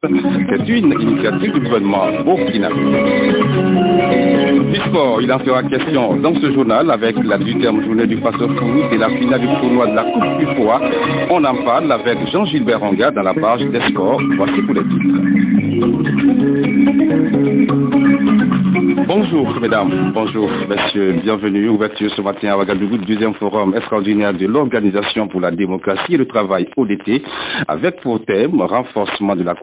C'est une initiative du gouvernement burkinabé. Du sport, il en sera question dans ce journal avec la 8e journée du Paso Foot et la finale du tournoi de la Coupe du Poids. On en parle avec Jean-Gilbert Ronga dans la page des sports. Voici pour les titres. Bonjour mesdames, bonjour messieurs, bienvenue. Ouverture ce matin à Ouagadougou, deuxième forum extraordinaire de l'Organisation pour la démocratie et le travail ODT, avec pour thème renforcement de la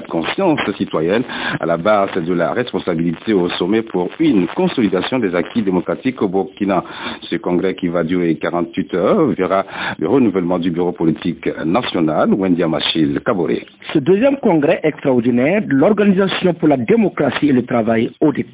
conscience citoyenne à la base de la responsabilité au sommet pour une consolidation des acquis démocratiques au Burkina. Ce congrès qui va durer 48 heures verra le renouvellement du bureau politique national, Wendia Machil Kaboré. Ce deuxième congrès extraordinaire de l'Organisation pour la démocratie et le travail ODT,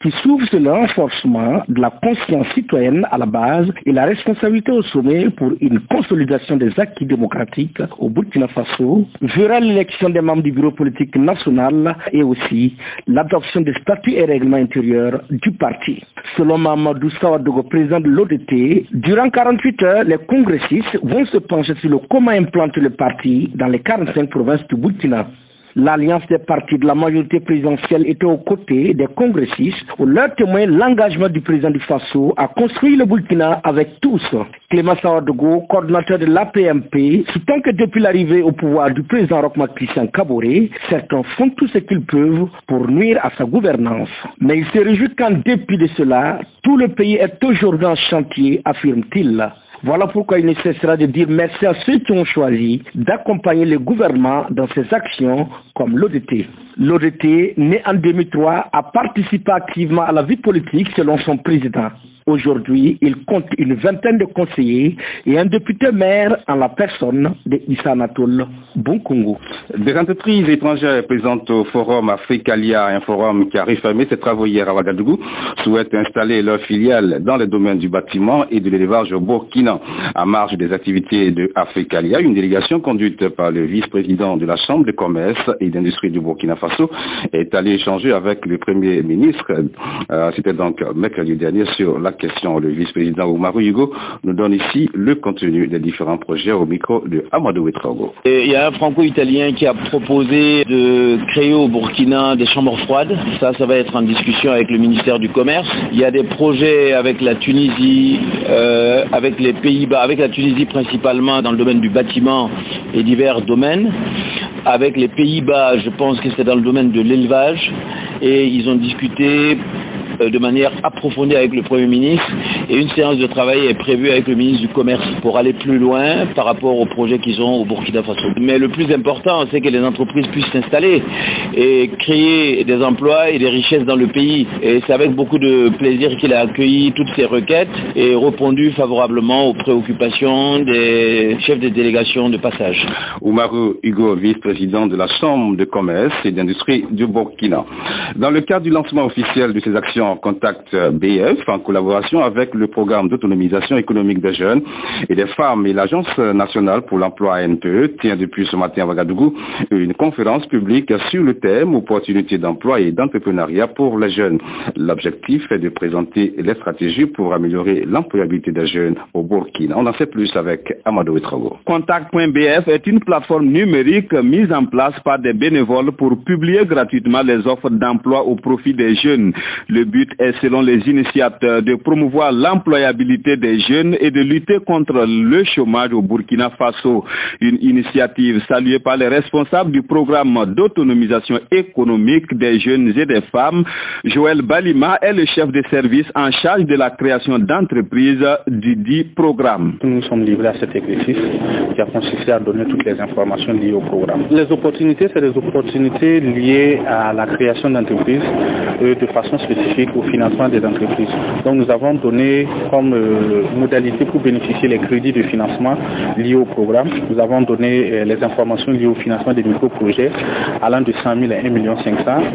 qui s'ouvre sur le renforcement de la conscience citoyenne à la base et la responsabilité au sommet pour une consolidation des acquis démocratiques au Burkina Faso, verra l'élection des membres du bureau politique national et aussi l'adoption des statuts et règlements intérieurs du parti. Selon Mamadou Sawadogo, président de l'ODT, durant 48 heures, les congressistes vont se pencher sur le comment implanter le parti dans les 45 provinces du Burkina. L'alliance des partis de la majorité présidentielle était aux côtés des congressistes pour leur témoigner l'engagement du président du Faso à construire le Burkina avec tous. Clément Sawadogo, coordinateur de l'APMP, soutenant que depuis l'arrivée au pouvoir du président Roch-Marc Christian Kaboré, certains font tout ce qu'ils peuvent pour nuire à sa gouvernance. Mais il se réjouit qu'en dépit de cela, tout le pays est aujourd'hui en chantier, affirme-t-il. Voilà pourquoi il ne cessera de dire merci à ceux qui ont choisi d'accompagner le gouvernement dans ses actions comme l'ODT. L'ODT, né en 2003, a participé activement à la vie politique selon son président. Aujourd'hui, il compte une vingtaine de conseillers et un député maire en la personne de Issa Anatole Bonkongo. Des entreprises étrangères présentes au forum Africalia, un forum qui a refermé ses travaux hier à Ouagadougou, souhaitent installer leur filiale dans le domaine du bâtiment et de l'élevage au Burkina. En marge des activités de Africalia, une délégation conduite par le vice-président de la Chambre de commerce et d'industrie du Burkina Faso est allée échanger avec le Premier ministre. C'était donc mercredi dernier sur la question. Le vice-président Oumarou Hugo nous donne ici le contenu des différents projets au micro de Amadou Ouetraogo. Il y a un franco-italien qui a proposé de créer au Burkina des chambres froides. Ça va être en discussion avec le ministère du Commerce. Il y a des projets avec la Tunisie, avec les Pays-Bas, avec la Tunisie principalement dans le domaine du bâtiment et divers domaines. Avec les Pays-Bas, je pense que c'est dans le domaine de l'élevage. Et ils ont discuté de manière approfondie avec le Premier ministre et une séance de travail est prévue avec le ministre du Commerce pour aller plus loin par rapport aux projets qu'ils ont au Burkina Faso. Mais le plus important, c'est que les entreprises puissent s'installer et créer des emplois et des richesses dans le pays. Et c'est avec beaucoup de plaisir qu'il a accueilli toutes ces requêtes et répondu favorablement aux préoccupations des chefs des délégations de passage. Oumarou Hugo, vice-président de la Chambre de commerce et d'industrie du Burkina. Dans le cadre du lancement officiel de ces actions Contact BF, en collaboration avec le programme d'autonomisation économique des jeunes et des femmes et l'Agence nationale pour l'emploi ANPE, tient depuis ce matin à Ouagadougou une conférence publique sur le thème opportunités d'emploi et d'entrepreneuriat pour les jeunes. L'objectif est de présenter les stratégies pour améliorer l'employabilité des jeunes au Burkina. On en sait plus avec Amadou Ouetraogo. Contact.bf est une plateforme numérique mise en place par des bénévoles pour publier gratuitement les offres d'emploi au profit des jeunes. Le but est, selon les initiateurs, de promouvoir l'employabilité des jeunes et de lutter contre le chômage au Burkina Faso. Une initiative saluée par les responsables du programme d'autonomisation économique des jeunes et des femmes. Joël Balima est le chef de service en charge de la création d'entreprises du dit programme. Nous sommes livrés à cet exercice qui a consisté à donner toutes les informations liées au programme. Les opportunités, c'est des opportunités liées à la création d'entreprises de façon spécifique au financement des entreprises. Donc nous avons donné comme modalité pour bénéficier les crédits de financement liés au programme. Nous avons donné les informations liées au financement des micro-projets allant de 100 000 à 1,5 million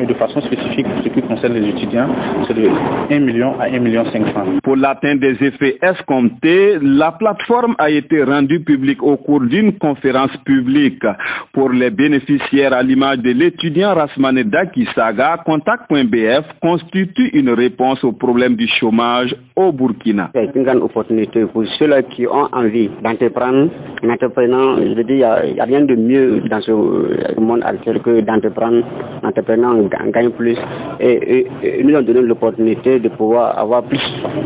et de façon spécifique pour ce qui concerne les étudiants, c'est de 1 million à 1,5 million. Pour l'atteinte des effets escomptés, la plateforme a été rendue publique au cours d'une conférence publique. Pour les bénéficiaires, à l'image de l'étudiant Rasmane Dakisaga, Contact.bf constitue une réponse au problème du chômage au Burkina. Burkina. C'est une grande opportunité pour ceux-là qui ont envie d'entreprendre. En entreprenant, je veux dire, il n'y a rien de mieux dans ce monde actuel que d'entreprendre. En entreprenant, on gagne plus. Et nous avons donné l'opportunité de pouvoir avoir plus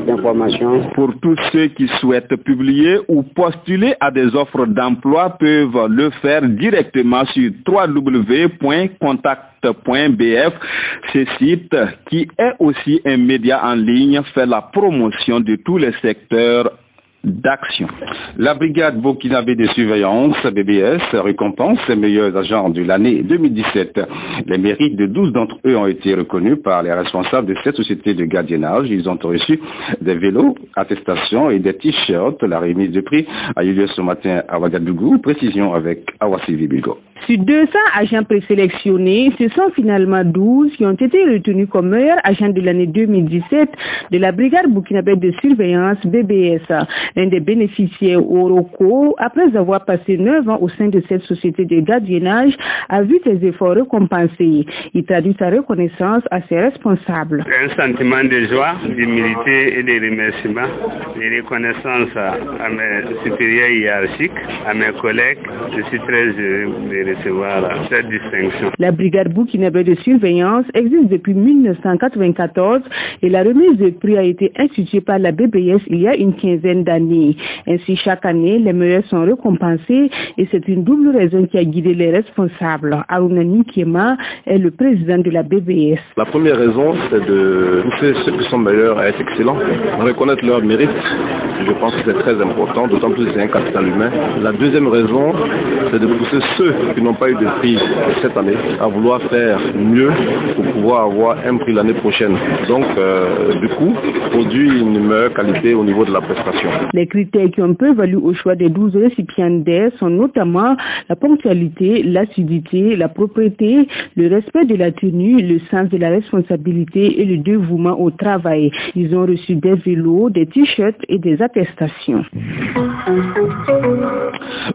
d'informations. Pour tous ceux qui souhaitent publier ou postuler à des offres d'emploi peuvent le faire directement sur www.contact.bf. Ce site, qui est aussi un média en ligne, fait la promotion de tous les secteurs d'action. La brigade burkinabé de surveillance, BBS, récompense les meilleurs agents de l'année 2017. Les mérites de 12 d'entre eux ont été reconnus par les responsables de cette société de gardiennage. Ils ont reçu des vélos, attestations et des t-shirts. La remise de prix a eu lieu ce matin à Ouagadougou. Précision avec Awasivi Bilgo. Sur 200 agents présélectionnés, ce sont finalement 12 qui ont été retenus comme meilleurs agents de l'année 2017 de la brigade burkinabé de surveillance BBS. L'un des bénéficiaires, Oroko, après avoir passé 9 ans au sein de cette société de gardiennage, a vu ses efforts récompensés. Il traduit sa reconnaissance à ses responsables. Un sentiment de joie, d'humilité et de remerciement, de reconnaissance à mes supérieurs hiérarchiques, à mes collègues. Je suis très heureux de recevoir cette distinction. La brigade burkinabé de surveillance existe depuis 1994 et la remise de prix a été instituée par la BBS il y a une quinzaine d'années. Ainsi, chaque année, les meilleurs sont récompensés et c'est une double raison qui a guidé les responsables. Aruna Nikiema est le président de la BBS. La première raison, c'est de pousser ceux qui sont meilleurs à être excellents, reconnaître leurs mérites. Je pense que c'est très important, d'autant plus que c'est un capital humain. La deuxième raison, c'est de pousser ceux qui n'ont pas eu de prix cette année à vouloir faire mieux pour pouvoir avoir un prix l'année prochaine. Donc, du coup, produit une meilleure qualité au niveau de la prestation. Les critères qui ont peu valu au choix des 12 récipiendaires sont notamment la ponctualité, l'assiduité, la propreté, le respect de la tenue, le sens de la responsabilité et le dévouement au travail. Ils ont reçu des vélos, des t-shirts et des attestations.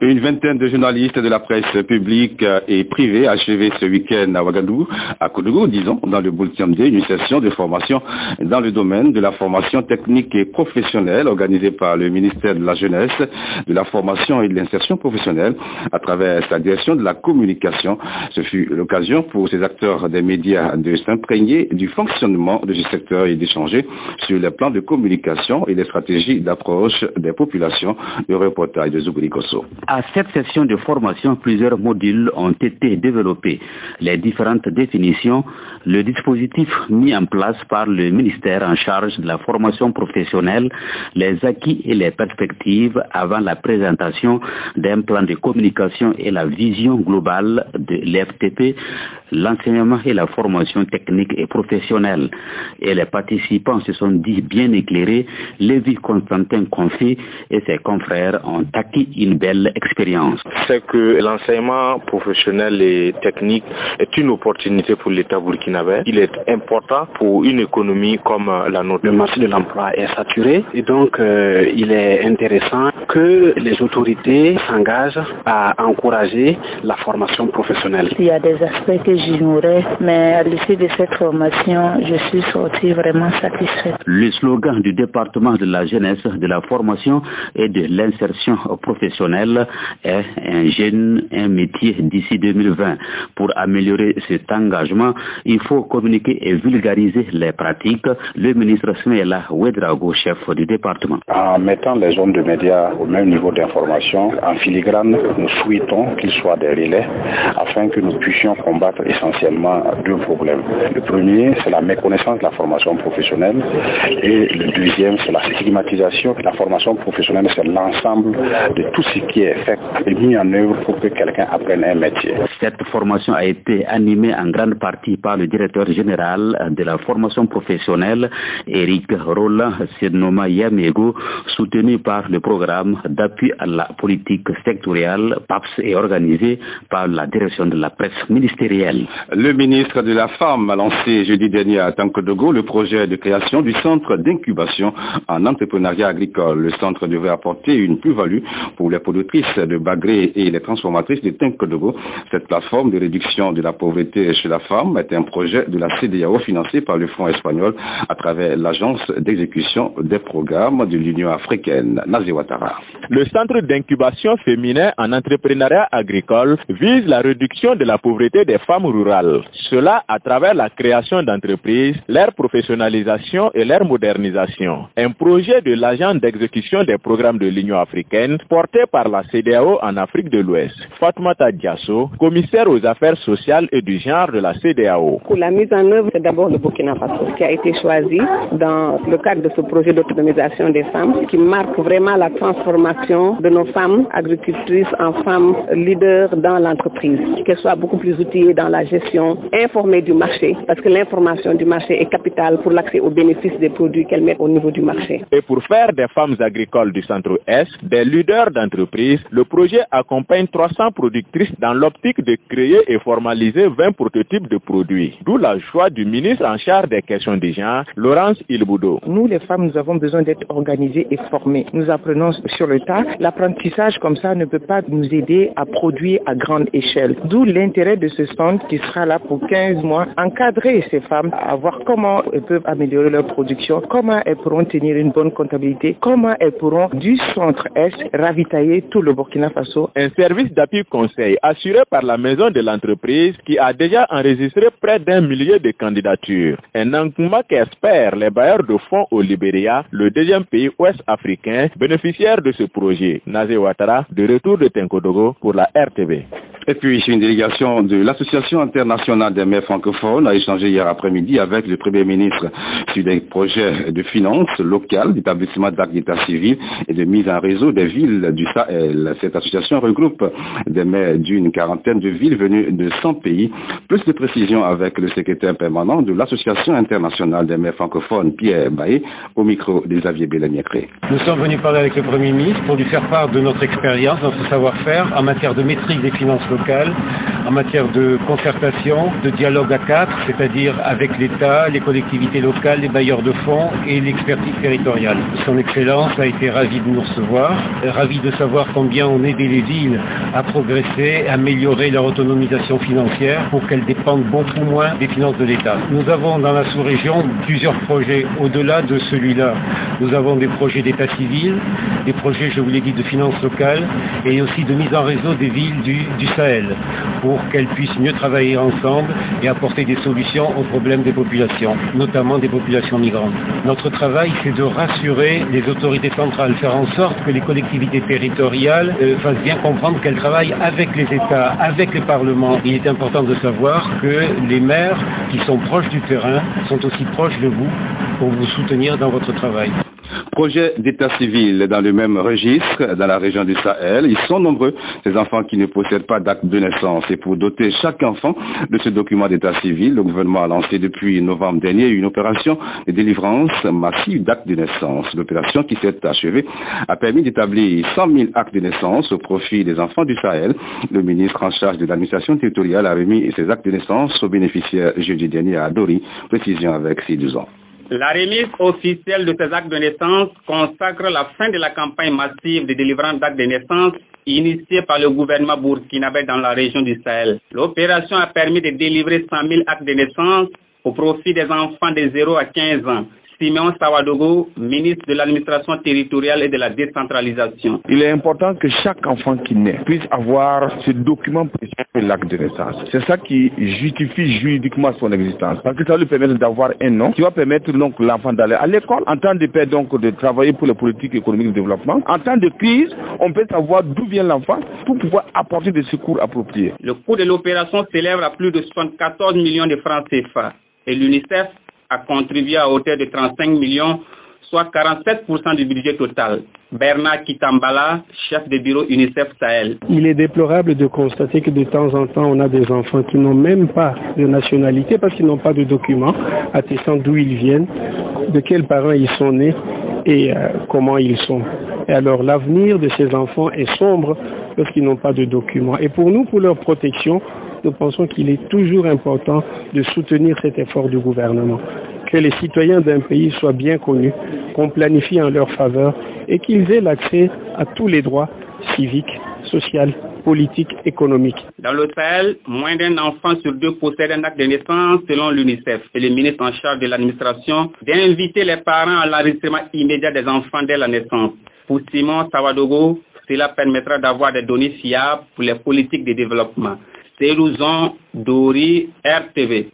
Une vingtaine de journalistes de la presse publique et privée a achevé ce week-end à Ouagadougou, à Koudougou, disons, dans le Boultiamdé, une session de formation dans le domaine de la formation technique et professionnelle organisée par le ministère de la Jeunesse, de la Formation et de l'Insertion professionnelle à travers sa direction de la communication. Ce fut l'occasion pour ces acteurs des médias de s'imprégner du fonctionnement de ce secteur et d'échanger sur les plans de communication et les stratégies d'approche des populations. Le reportage de Zougouli Kosso. À cette session de formation, plusieurs modules ont été développés. Les différentes définitions, le dispositif mis en place par le ministère en charge de la formation professionnelle, les acquis et les perspectives avant la présentation d'un plan de communication et la vision globale de l'FTP, l'enseignement et la formation technique et professionnelle. Et les participants se sont dit bien éclairés. Lévi Constantin Confé et ses confrères ont acquis une belle expérience. C'est que l'enseignement professionnel et technique est une opportunité pour l'État burkinabé. Il est important pour une économie comme la nôtre. Le marché de l'emploi est saturé et donc il est intéressant que les autorités s'engagent à encourager la formation professionnelle. Il y a des aspects que j'ignorais, mais à l'issue de cette formation, je suis sortie vraiment satisfaite. Le slogan du département de la jeunesse, de la formation et de l'insertion professionnelle est un jeune, un métier d'ici 2020. Pour améliorer cet engagement, il faut communiquer et vulgariser les pratiques. Le ministre Smeela Ouedraogo, chef du département. En mettant les zones de médias au même niveau d'information, en filigrane, nous souhaitons qu'ils soient des relais afin que nous puissions combattre essentiellement deux problèmes. Le premier, c'est la méconnaissance de la formation professionnelle et le deuxième, c'est la stigmatisation. La formation professionnelle, c'est l'ensemble de tout ce qui est fait et mis en œuvre pour que quelqu'un apprenne un métier. Cette formation a été animée en grande partie par le directeur général de la formation professionnelle, Eric Roland Sednoma Yamego, soutenu par le programme d'appui à la politique sectorielle PAPS et organisé par la direction de la presse ministérielle. pays. Le ministre de la Femme a lancé jeudi dernier à Tankodogo le projet de création du centre d'incubation en entrepreneuriat agricole. Le centre devrait apporter une plus-value pour les productrices de bagré et les transformatrices de Tankodogo. Cette plateforme de réduction de la pauvreté chez la femme est un projet de la CEDEAO financé par le Fonds espagnol à travers l'Agence d'exécution des programmes de l'Union africaine. Nazi Ouattara. Le centre d'incubation féminin en entrepreneuriat agricole vise la réduction de la pauvreté des femmes rurales. Cela à travers la création d'entreprises, leur professionnalisation et leur modernisation. Un projet de l'Agence d'exécution des programmes de l'Union africaine porté par la CEDEAO en Afrique de l'Ouest. Fatoumata Diasso, commissaire aux affaires sociales et du genre de la CEDEAO. Pour la mise en œuvre, c'est d'abord le Burkina Faso qui a été choisi dans le cadre de ce projet d'autonomisation des femmes qui marque vraiment la transformation de nos femmes agricultrices en femmes leaders dans l'entreprise, qu'elles soient beaucoup plus outillées dans la gestion, informées du marché, parce que l'information du marché est capitale pour l'accès aux bénéfices des produits qu'elles mettent au niveau du marché. Et pour faire des femmes agricoles du centre-Est des leaders d'entreprise, le projet accompagne 300 productrices dans l'optique de créer et formaliser 20 prototypes de produits. D'où la joie du ministre en charge des questions des genres, Laurence Ilboudo. Nous, les femmes, nous avons besoin d'être organisées et formées. Nous apprenons sur le tas. L'apprentissage comme ça ne peut pas nous aider à produire à grande échelle. D'où l'intérêt de ce centre qui sera là pour 15 mois, encadrer ces femmes, à voir comment elles peuvent améliorer leur production, comment elles pourront tenir une bonne comptabilité, comment elles pourront du centre-Est ravitailler tout le Burkina Faso. Un service d'appui conseil assuré par la maison de l'entreprise qui a déjà enregistré près d'1 millier de candidatures. Un engouement qui espère les bailleurs de fonds au Libéria, le deuxième pays ouest africain bénéficiaire de ce projet. Nazi Ouattara, de retour de Tankodogo pour la RTV. Et puis, une délégation de l'Association internationale des maires francophones a échangé hier après-midi avec le Premier ministre sur des projets de finances locales, d'établissement d'actes d'état civil et de mise en réseau des villes du Sahel. Cette association regroupe des maires d'une quarantaine de villes venues de 100 pays. Plus de précisions avec le secrétaire permanent de l'Association internationale des maires francophones, Pierre Baé, au micro de Xavier Bélaniakré. Nous sommes venus parler avec le Premier ministre pour lui faire part de notre expérience, notre savoir-faire en matière de maîtrise des finances locales, en matière de concertation, de dialogue à quatre, c'est-à-dire avec l'État, les collectivités locales, les bailleurs de fonds et l'expertise territoriale. Son Excellence a été ravi de nous recevoir, ravi de savoir combien on aidait les villes à progresser, à améliorer leur autonomisation financière pour qu'elles dépendent beaucoup moins des finances de l'État. Nous avons dans la sous-région plusieurs projets au-delà de celui-là. Nous avons des projets d'état civil, des projets, je vous l'ai dit, de finances locales et aussi de mise en réseau des villes du Sahel pour qu'elles puissent mieux travailler ensemble et apporter des solutions aux problèmes des populations, notamment des populations migrantes. Notre travail, c'est de rassurer les autorités centrales, faire en sorte que les collectivités territoriales fassent bien comprendre qu'elles travaillent avec les États, avec les parlements. Il est important de savoir que les maires qui sont proches du terrain sont aussi proches de vous pour vous soutenir dans votre travail. Projet d'état civil dans le même registre dans la région du Sahel. Ils sont nombreux, ces enfants qui ne possèdent pas d'acte de naissance. Et pour doter chaque enfant de ce document d'état civil, le gouvernement a lancé depuis novembre dernier une opération de délivrance massive d'actes de naissance. L'opération qui s'est achevée a permis d'établir 100 000 actes de naissance au profit des enfants du Sahel. Le ministre en charge de l'administration territoriale a remis ces actes de naissance aux bénéficiaires jeudi dernier à Dori. Précision avec 6-12 ans. La remise officielle de ces actes de naissance consacre la fin de la campagne massive de délivrance d'actes de naissance initiée par le gouvernement burkinabé dans la région du Sahel. L'opération a permis de délivrer 100 000 actes de naissance au profit des enfants de 0 à 15 ans. Simeon Sawadogo, ministre de l'administration territoriale et de la décentralisation. Il est important que chaque enfant qui naît puisse avoir ce document précis de l'acte de naissance. C'est ça qui justifie juridiquement son existence. Parce que ça lui permet d'avoir un nom qui va permettre donc l'enfant d'aller à l'école. En temps de paix, donc, de travailler pour les politiques économiques de développement. En temps de crise, on peut savoir d'où vient l'enfant pour pouvoir apporter des secours appropriés. Le coût de l'opération s'élève à plus de 74 millions de francs CFA. Et l'UNICEF a contribué à hauteur de 35 millions, soit 47% du budget total. Bernard Kitambala, chef de bureau UNICEF Sahel. Il est déplorable de constater que de temps en temps, on a des enfants qui n'ont même pas de nationalité parce qu'ils n'ont pas de documents attestant d'où ils viennent, de quels parents ils sont nés et comment ils sont. Et alors l'avenir de ces enfants est sombre lorsqu'ils n'ont pas de documents. Et pour nous, pour leur protection, nous pensons qu'il est toujours important de soutenir cet effort du gouvernement. Que les citoyens d'un pays soient bien connus, qu'on planifie en leur faveur et qu'ils aient l'accès à tous les droits civiques, sociaux, politiques, économiques. Dans le Sahel, moins d'un enfant sur deux possède un acte de naissance selon l'UNICEF et le ministre en charge de l'administration d'inviter les parents à l'enregistrement immédiat des enfants dès la naissance. Pour Simon Sawadogo, cela permettra d'avoir des données fiables pour les politiques de développement. Selouzon Dori, RTV.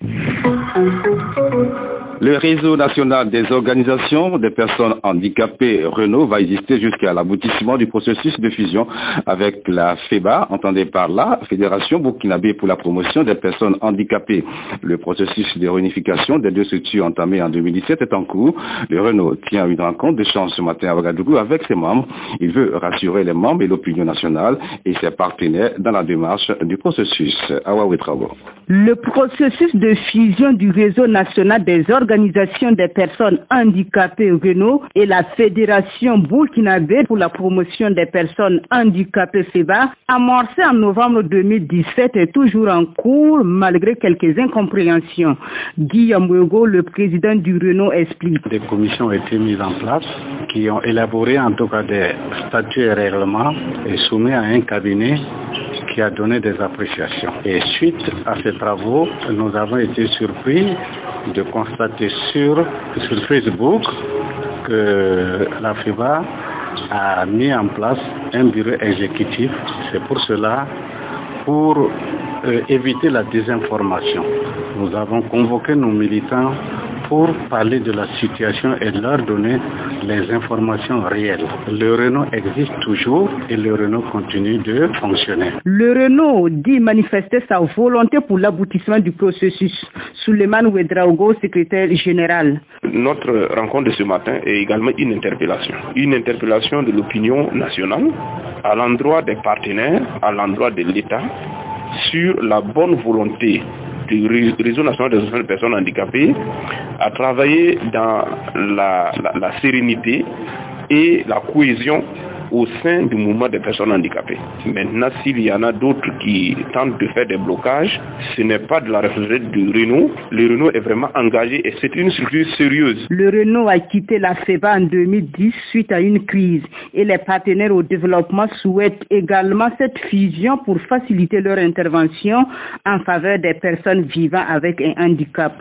Le réseau national des organisations des personnes handicapées Renault va exister jusqu'à l'aboutissement du processus de fusion avec la FEBA, entendez par là, Fédération burkinabé pour la promotion des personnes handicapées. Le processus de réunification des deux structures entamé en 2017 est en cours. Le Renault tient une rencontre d'échange ce matin à Ouagadougou avec ses membres. Il veut rassurer les membres et l'opinion nationale et ses partenaires dans la démarche du processus. Awaoué Travo. Le processus de fusion du réseau national des organisations des personnes handicapées Renault et la Fédération burkinabé pour la promotion des personnes handicapées FEBA, amorcé en novembre 2017, est toujours en cours malgré quelques incompréhensions. Guillaume Hugo, le président du Renault, explique. Des commissions ont été mises en place qui ont élaboré en tout cas des statuts et règlements et soumis à un cabinet qui a donné des appréciations. Et suite à ces travaux, nous avons été surpris de constater sur Facebook que la FEBA a mis en place un bureau exécutif. C'est pour cela, pour éviter la désinformation, nous avons convoqué nos militants pour parler de la situation et leur donner les informations réelles. Le Renault existe toujours et le Renault continue de fonctionner. Le Renault dit manifester sa volonté pour l'aboutissement du processus. Souleymane Ouedraogo, secrétaire général. Notre rencontre de ce matin est également une interpellation de l'opinion nationale à l'endroit des partenaires, à l'endroit de l'État, sur la bonne volonté du réseau national des associations de personnes handicapées à travailler dans la sérénité et la cohésion au sein du mouvement des personnes handicapées. Maintenant, s'il y en a d'autres qui tentent de faire des blocages, ce n'est pas de la responsabilité du Renault. Le Renault est vraiment engagé et c'est une structure sérieuse. Le Renault a quitté la FEBA en 2010 suite à une crise et les partenaires au développement souhaitent également cette fusion pour faciliter leur intervention en faveur des personnes vivant avec un handicap.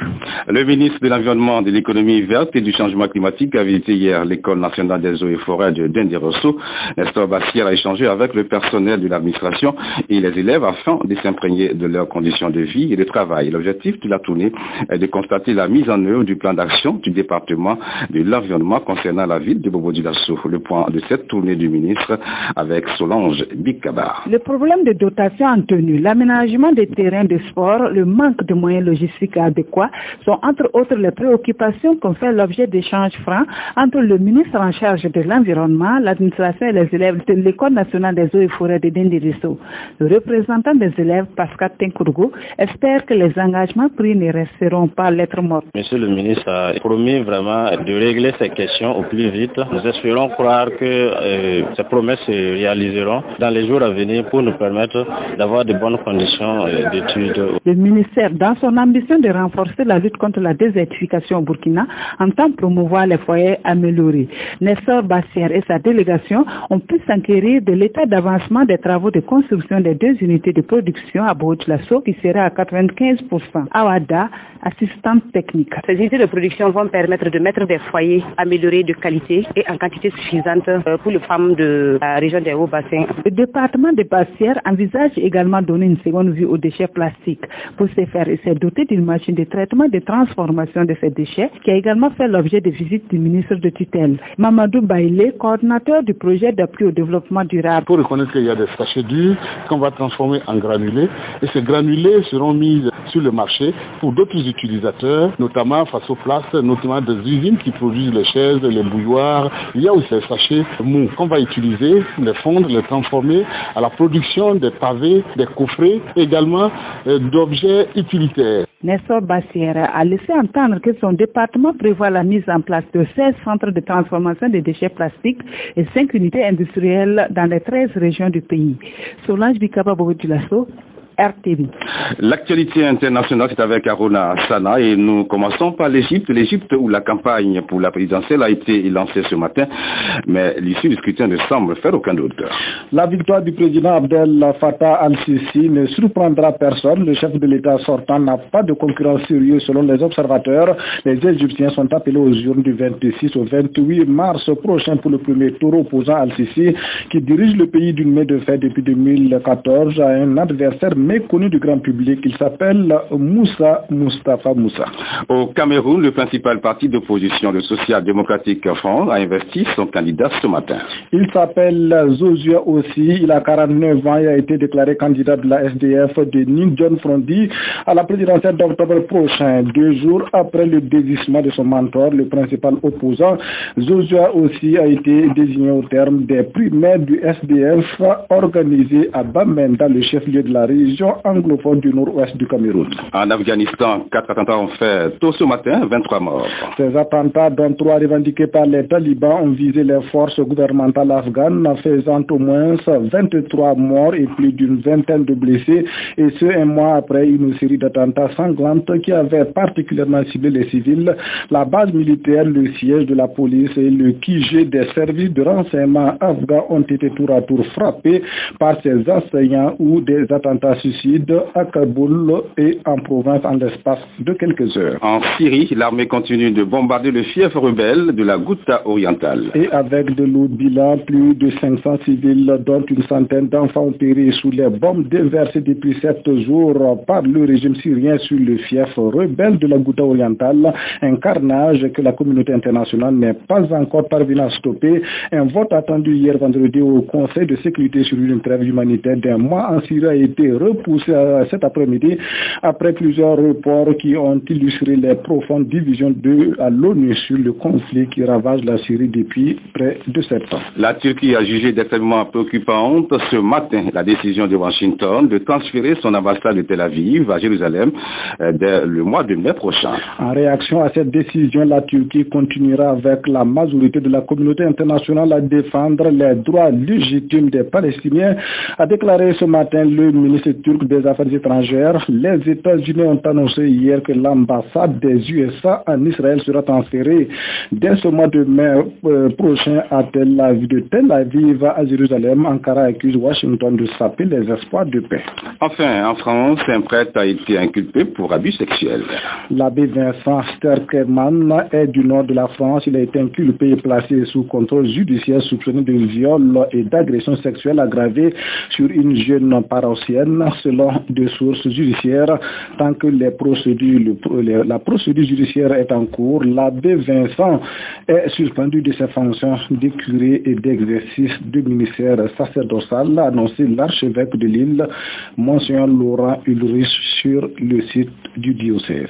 Le ministre de l'Environnement, de l'Économie verte et du Changement climatique a visité hier l'École nationale des eaux et forêts de Denderosso. Nestor Bassière a échangé avec le personnel de l'administration et les élèves afin de s'imprégner de leurs conditions de vie et de travail. L'objectif de la tournée est de constater la mise en œuvre du plan d'action du département de l'environnement concernant la ville de Bobo-Dioulasso. Le point de cette tournée du ministre avec Solange Bikaba. Le problème de dotation en tenue, l'aménagement des terrains de sport, le manque de moyens logistiques adéquats sont entre autres les préoccupations qu'ont fait l'objet d'échanges francs entre le ministre en charge de l'environnement, l'administration et les élèves de l'École nationale des eaux et forêts de Denderosso. Le représentant des élèves, Pascal Tenkourgo, espère que les engagements pris ne resteront pas lettre morte. Monsieur le ministre a promis vraiment de régler ces questions au plus vite. Nous espérons croire que ces promesses se réaliseront dans les jours à venir pour nous permettre d'avoir de bonnes conditions d'études. Le ministère, dans son ambition de renforcer la lutte contre la désertification au Burkina, entend promouvoir les foyers améliorés. Nestor Bassière et sa délégation ont pu s'enquérir de l'état d'avancement des travaux de construction des deux unités de production à Bobo-Dioulasso qui sera à 95%. Awada, assistante technique. Ces unités de production vont permettre de mettre des foyers améliorés de qualité et en quantité suffisante pour les femmes de la région des Hauts-Bassins. Le département de Bassière envisage également donner une seconde vie aux déchets plastiques. Pour ce faire, il s'est doté d'une machine de traitement et de transformation de ces déchets qui a également fait l'objet de visites du ministre de tutelle. Mamadou Baïlé, coordinateur du projet d'appui au développement durable. Pour reconnaître qu'il y a des sachets durs qu'on va transformer en granulés et ces granulés seront mis sur le marché pour d'autres utilisateurs, notamment face aux places, notamment des usines qui produisent les chaises, les bouilloires. Il y a aussi ces sachets mous qu'on va utiliser, les fondre, les transformer à la production des pavés, des coffrets, également d'objets utilitaires. Nestor Bassière a laissé entendre que son département prévoit la mise en place de 16 centres de transformation des déchets plastiques et 5 unités industrielles dans les 13 régions du pays. Solange Bikaba, Bobo-Dioulasso, RTB. L'actualité internationale, c'est avec Aruna Sana et nous commençons par l'Égypte. L'Égypte où la campagne pour la présidentielle a été lancée ce matin, mais l'issue du scrutin ne semble faire aucun doute. La victoire du président Abdel Fattah al-Sisi ne surprendra personne. Le chef de l'État sortant n'a pas de concurrence sérieuse selon les observateurs. Les Égyptiens sont appelés aux urnes du 26 au 28 mars prochain pour le premier tour opposant al-Sisi qui dirige le pays d'une main de fer depuis 2014 à un adversaire méconnu du grand public. Il s'appelle Mustafa Moussa. Au Cameroun, le principal parti d'opposition, le social-démocratique Front, a investi son candidat ce matin. Il s'appelle Zozua aussi. Il a 49 ans et a été déclaré candidat de la SDF de Ning John Frondi à la présidentielle d'octobre prochain. 2 jours après le désistement de son mentor, le principal opposant, Zozua aussi a été désigné au terme des primaires du SDF organisées à Bamenda, le chef-lieu de la région anglophone du nord-ouest du Cameroun. En Afghanistan, 4 attentats ont fait tôt ce matin, 23 morts. Ces attentats, dont 3 revendiqués par les talibans, ont visé les forces gouvernementales afghanes, faisant au moins 23 morts et plus d'une vingtaine de blessés, et ce un mois après une série d'attentats sanglantes qui avaient particulièrement ciblé les civils. La base militaire, le siège de la police et le QG des services de renseignement afghans ont été tour à tour frappés par ces assaillants ou des attentats suicides à Kaboul et en province en l'espace de quelques heures. En Syrie, l'armée continue de bombarder le fief rebelle de la Ghouta orientale. Et avec de lourds bilans, plus de 500 civils, dont une centaine d'enfants ont péri sous les bombes déversées depuis 7 jours par le régime syrien sur le fief rebelle de la Ghouta orientale. Un carnage que la communauté internationale n'est pas encore parvenue à stopper. Un vote attendu hier vendredi au Conseil de sécurité sur une trêve humanitaire d'un mois en Syrie a été repoussé cet après-midi après plusieurs reports qui ont illustré les profondes divisions à l'ONU sur le conflit qui ravage la Syrie depuis près de 7 ans. La Turquie a jugé d'extrêmement préoccupante ce matin la décision de Washington de transférer son ambassade de Tel Aviv à Jérusalem dès le mois de mai prochain. En réaction à cette décision, la Turquie continuera avec la majorité de la communauté internationale à défendre les droits légitimes des Palestiniens, a déclaré ce matin le ministre turc des Affaires étrangères. Les États-Unis ont annoncé hier que l'ambassade des USA en Israël sera transférée dès ce mois de mai prochain à Tel Aviv. De Tel Aviv à Jérusalem, Ankara accuse Washington de saper les espoirs de paix. Enfin, en France, un prêtre a été inculpé pour abus sexuels. L'abbé Vincent Sterkerman est du nord de la France. Il a été inculpé et placé sous contrôle judiciaire soupçonné de viol et d'agression sexuelle aggravée sur une jeune paroissienne, selon des sources judiciaires. Tant que la procédure judiciaire est en cours, l'abbé Vincent est suspendu de ses fonctions de curé et d'exercice du ministère sacerdotal, a annoncé l'archevêque de Lille, Monseigneur Laurent Ulrich, sur le site du diocèse.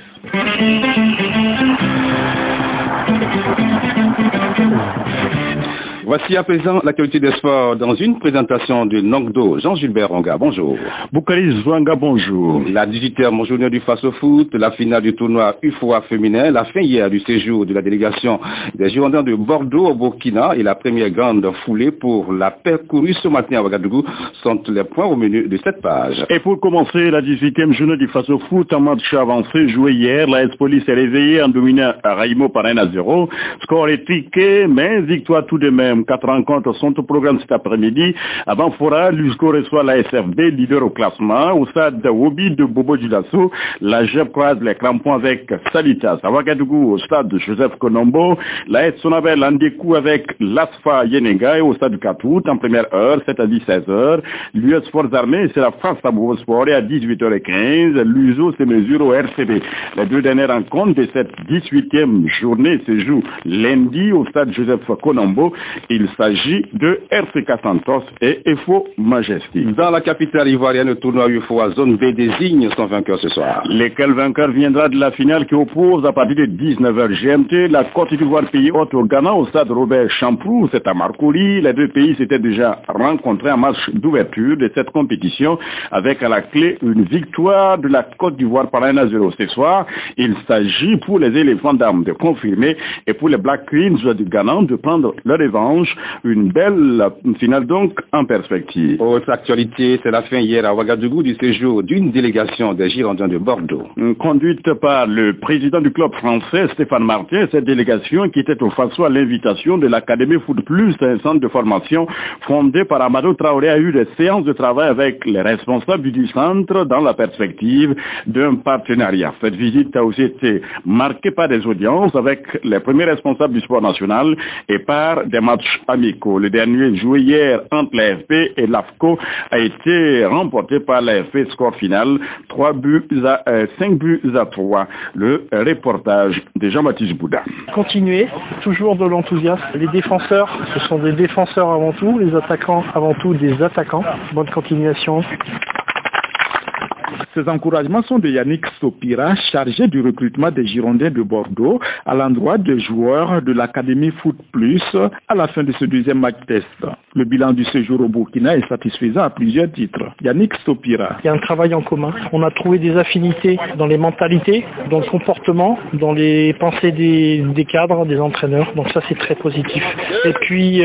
Voici à présent l'actualité des sports dans une présentation de Nongdo. Jean-Gilbert Ronga, bonjour. Boukari Zwanga, bonjour. La 18e journée du Face au foot, la finale du tournoi UFOA féminin, la fin hier du séjour de la délégation des Girondins de Bordeaux au Burkina et la première grande foulée pour la parcourue ce matin à Ouagadougou sont les points au menu de cette page. Et pour commencer, la 18e journée du Face au foot, en match avancé joué hier, la S-Police est réveillée en dominant Raimo par 1-0. Score étriqué, mais victoire tout de même. 4 rencontres sont au programme cet après-midi. Avant Fora, l'USCO reçoit la SFB, leader au classement. Au stade Wobi de Bobo Dioulasso, la JEP croise les crampons avec Salitas. À Ouagadougou, au stade Joseph Konombo, la S Sonabel en découp avec l'ASFA Yenenga. Et au stade Katout, en première heure, c'est à 16h. L'US Forces Armées, c'est la France à Bobo Sport. Et à 18h15, l'USO se mesure au RCB. Les deux dernières rencontres de cette 18e journée se jouent lundi au stade Joseph Konombo. Il s'agit de RCK Santos et EFO Majestic. Dans la capitale ivoirienne, le tournoi UFOA Zone B désigne son vainqueur ce soir. Lequel vainqueur viendra de la finale qui oppose à partir de 19h GMT la Côte d'Ivoire pays hôte au Ghana au stade Robert Champrou, c'est à Marcory. Les deux pays s'étaient déjà rencontrés en match d'ouverture de cette compétition avec à la clé une victoire de la Côte d'Ivoire par 1-0. Ce soir, il s'agit pour les éléphants d'armes de confirmer et pour les Black Queens du Ghana de prendre leur revanche dimanche. Une belle finale donc en perspective. Autre actualité, c'est la fin hier à Ouagadougou du séjour d'une délégation des Girondins de Bordeaux. Conduite par le président du club français, Stéphane Martin, cette délégation qui était au Faso à l'invitation de l'Académie Foot Plus, un centre de formation fondé par Amadou Traoré, a eu des séances de travail avec les responsables du centre dans la perspective d'un partenariat. Cette visite a aussi été marquée par des audiences avec les premiers responsables du sport national et par des matchs amicaux. Le dernier joué hier entre l'AFP et l'AFCO a été remporté par l'AFP, score final 5 buts à 3. Le reportage de Jean-Baptiste Bouda. Continuer, toujours de l'enthousiasme. Les défenseurs, ce sont des défenseurs avant tout, les attaquants avant tout des attaquants. Bonne continuation. Ces encouragements sont de Yannick Sopira, chargé du recrutement des Girondins de Bordeaux, à l'endroit des joueurs de l'Académie Foot Plus à la fin de ce deuxième match test. Le bilan du séjour au Burkina est satisfaisant à plusieurs titres. Yannick Sopira. Il y a un travail en commun. On a trouvé des affinités dans les mentalités, dans le comportement, dans les pensées des cadres, des entraîneurs. Donc ça, c'est très positif. Et puis,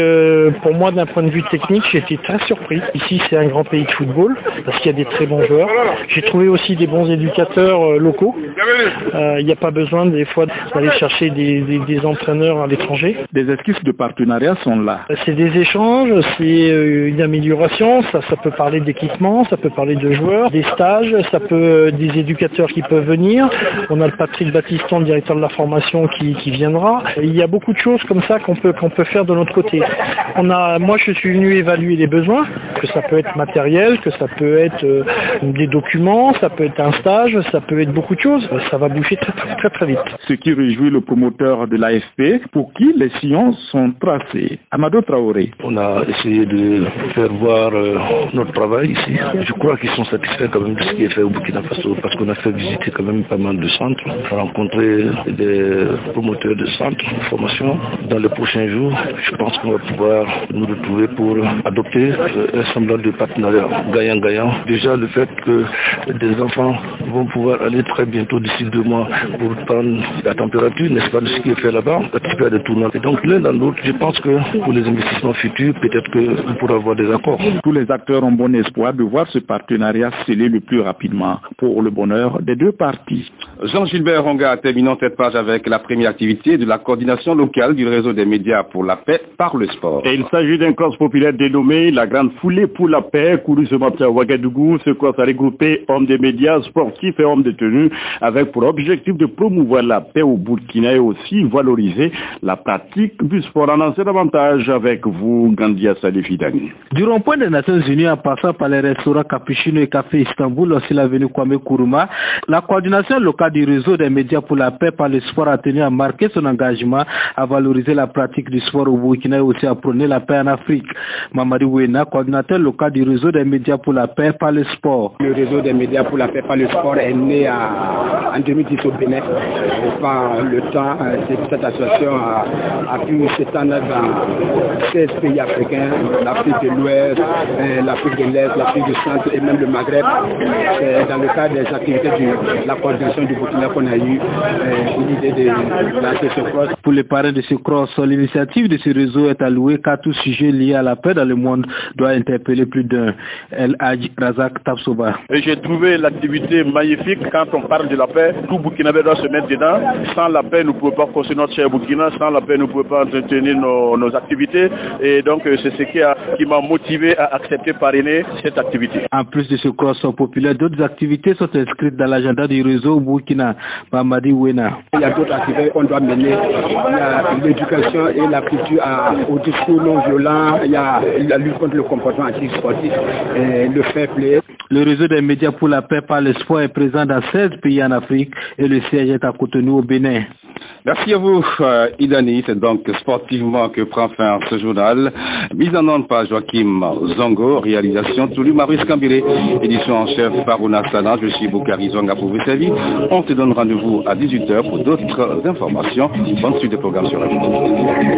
pour moi, d'un point de vue technique, j'ai été très surpris. Ici, c'est un grand pays de football, parce qu'il y a des très bons joueurs. J'ai trouvé aussi des bons éducateurs locaux. Il n'y a pas besoin des fois d'aller chercher des entraîneurs à l'étranger. Des esquisses de partenariat sont là. C'est des échanges, c'est une amélioration, ça peut parler d'équipement, ça peut parler de joueurs, des stages, ça peut des éducateurs qui peuvent venir. On a le Patrick Battiston, le directeur de la formation qui viendra. Il y a beaucoup de choses comme ça qu'on peut faire de notre côté. Moi je suis venu évaluer les besoins, que ça peut être matériel, que ça peut être des documents, ça peut être un stage, ça peut être beaucoup de choses. Ça va bouger très vite. Ce qui réjouit le promoteur de l'AFP, pour qui les sillons sont tracés. Amadou Traoré. On a essayé de faire voir notre travail ici. Je crois qu'ils sont satisfaits quand même de ce qui est fait au Burkina Faso, parce qu'on a fait visiter quand même pas mal de centres, rencontrer des promoteurs de centres de formation. Dans les prochains jours, je pense qu'on va pouvoir nous retrouver pour adopter un semblant de partenariat gagnant-gagnant. Déjà le fait que des enfants vont pouvoir aller très bientôt d'ici 2 mois pour prendre la température, n'est-ce pas, de ce qui est fait là-bas, participer à des tournois. Et donc l'un dans l'autre, je pense que pour les investissements futurs, peut-être qu'on pourra avoir des accords. Tous les acteurs ont bon espoir de voir ce partenariat scellé le plus rapidement pour le bonheur des deux parties. Jean-Gilbert Ronga, terminons cette page avec la première activité de la coordination locale du réseau des médias pour la paix par le sport. Et il s'agit d'un corps populaire dénommé la Grande Foulée pour la paix, couru ce matin à Ouagadougou. Ce corps a regroupé hommes des médias, sportifs et hommes de tenue, avec pour objectif de promouvoir la paix au Burkina et aussi valoriser la pratique du sport. En en sait davantage avec vous, Gandia Salifidani. Du rond-point des Nations Unies en passant par les restaurants Capuchino et Café Istanbul, aussi l'avenue Kwame Nkrumah, la coordination locale du réseau des médias pour la paix par le sport a tenu à marquer son engagement à valoriser la pratique du sport au Burkina et aussi à prôner la paix en Afrique. Mamadi Wena, coordinateur local du réseau des médias pour la paix par le sport. Le réseau des médias pour la paix par le sport est né en 2010 au Bénin. Par le temps, cette association a pu s'étendre dans 16 pays africains, l'Afrique de l'Ouest, l'Afrique de l'Est, l'Afrique du Centre et même le Maghreb. C'est dans le cadre des activités de la coordination du Burkina qu'on a eu l'idée de lancer ce cross. Pour les parrains de ce cross, l'initiative de ce réseau est allouée car tout sujet lié à la paix dans le monde doit interpeller plus d'un. El Hadj Razak Tabsoba. J'ai trouvé l'activité magnifique. Quand on parle de la paix, tout Burkinabé doit se mettre dedans. Sans la paix, nous ne pouvons pas construire notre cher Burkina. Sans la paix, nous ne pouvons pas entretenir nos activités. Et donc, c'est ce qui m'a motivé à accepter parrainer cette activité. En plus de ce cross populaire, d'autres activités sont inscrites dans l'agenda du réseau Burkina. Mamadi Wena. Il y a d'autres activités qu'on doit mener. Il y a l'éducation et la culture au discours non violent. Il y a la lutte contre le comportement anti-sportif, le fair play. Le réseau des médias pour la paix par le sport est présent dans 16 pays en Afrique et le siège est à Cotonou au Bénin. Merci à vous, Idani. C'est donc sportivement que prend fin ce journal. Mise en onde par Joachim Zongo, réalisation Toulou Maurice Kambiré, édition en chef Farouna Sana. Je suis Boukari Zonga pour vous servir. On se donne rendez-vous à 18h pour d'autres informations. Bonne suite de programme sur la vidéo.